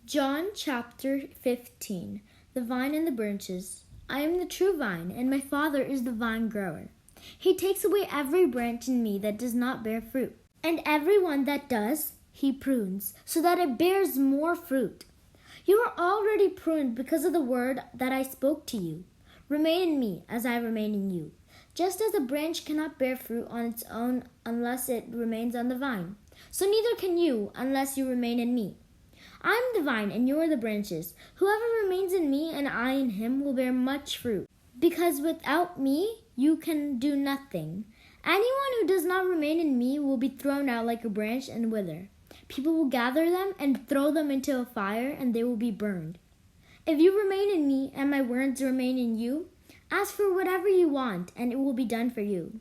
John chapter 15. The vine and the branches. I am the true vine, and my Father is the vine grower. He takes away every branch in me that does not bear fruit, and every one that does, he prunes, so that it bears more fruit. You are already pruned because of the word that I spoke to you. Remain in me, as I remain in you. Just as a branch cannot bear fruit on its own unless it remains on the vine, so neither can you unless you remain in me. I am the vine, and you are the branches. Whoever remains in me and I in him will bear much fruit, because without me you can do nothing. Anyone who does not remain in me will be thrown out like a branch and wither. People will gather them and throw them into a fire, and they will be burned. If you remain in me and my words remain in you, ask for whatever you want, and it will be done for you.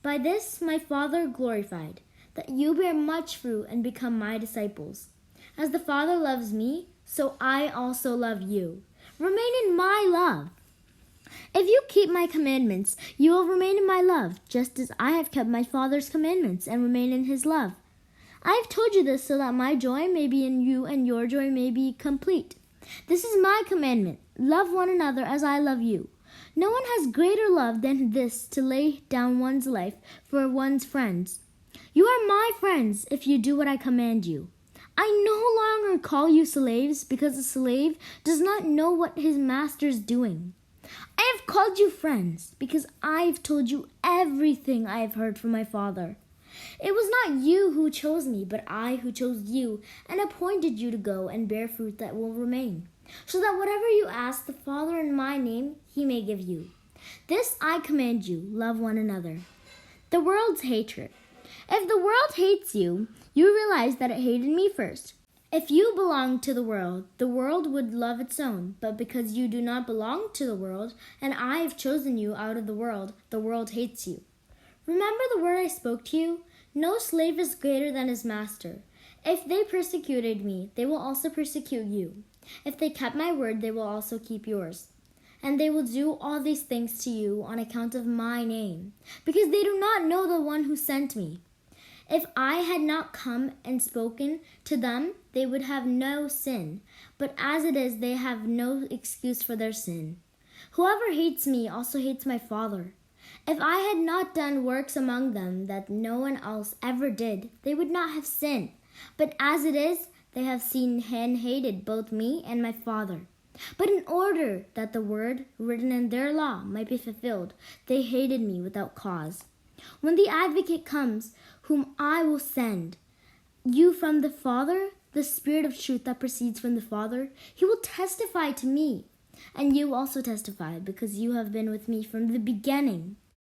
By this my Father glorified, that you bear much fruit and become my disciples. As the Father loves me, so I also love you. Remain in my love. If you keep my commandments, you will remain in my love, just as I have kept my Father's commandments and remain in his love. I have told you this so that my joy may be in you and your joy may be complete. This is my commandment. Love one another as I love you. No one has greater love than this, to lay down one's life for one's friends. You are my friends if you do what I command you. I no longer call you slaves, because a slave does not know what his master is doing. I have called you friends, because I have told you everything I have heard from my Father. It was not you who chose me, but I who chose you and appointed you to go and bear fruit that will remain, so that whatever you ask the Father in my name, he may give you. This I command you, love one another. The world's hatred. If the world hates you, you realize that it hated me first. If you belonged to the world would love its own. But because you do not belong to the world, and I have chosen you out of the world hates you. Remember the word I spoke to you? No slave is greater than his master. If they persecuted me, they will also persecute you. If they kept my word, they will also keep yours. And they will do all these things to you on account of my name, because they do not know the one who sent me. If I had not come and spoken to them, they would have no sin. But as it is, they have no excuse for their sin. Whoever hates me also hates my Father. If I had not done works among them that no one else ever did, they would not have sinned. But as it is, they have seen and hated both me and my Father. But in order that the word written in their law might be fulfilled, they hated me without cause. When the Advocate comes, whom I will send you from the Father, the Spirit of truth that proceeds from the Father, he will testify to me. And you also testify, because you have been with me from the beginning.